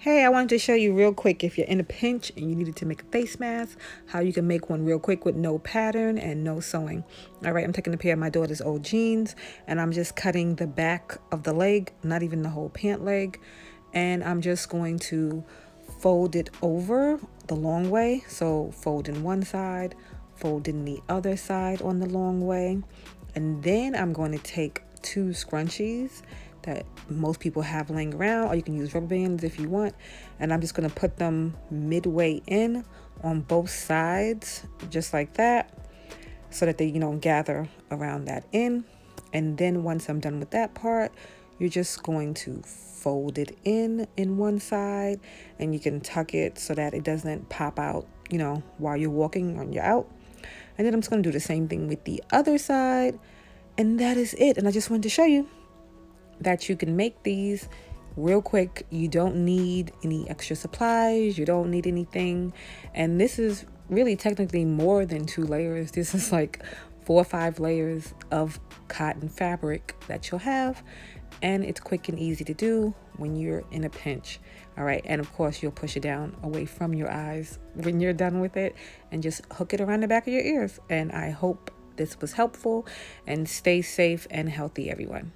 Hey, I wanted to show you real quick, if you're in a pinch and you needed to make a face mask, how you can make one real quick with no pattern and no sewing. All right, I'm taking a pair of my daughter's old jeans and I'm just cutting the back of the leg, not even the whole pant leg. And I'm just going to fold it over the long way. So fold in one side, fold in the other side on the long way. And then I'm going to take two scrunchies that most people have laying around, or you can use rubber bands if you want, and I'm just going to put them midway in on both sides, just like that, so that they gather around that end. And then once I'm done with that part, you're just going to fold it in one side, and you can tuck it so that it doesn't pop out while you're walking or you're out. And then I'm just going to do the same thing with the other side, and that is it. And I just wanted to show you that you can make these real quick. You don't need any extra supplies. You don't need anything. And this is really technically more than 2 layers. This is like 4 or 5 layers of cotton fabric that you'll have. And it's quick and easy to do when you're in a pinch. All right. And of course, you'll push it down away from your eyes when you're done with it and just hook it around the back of your ears. And I hope this was helpful, and stay safe and healthy, everyone.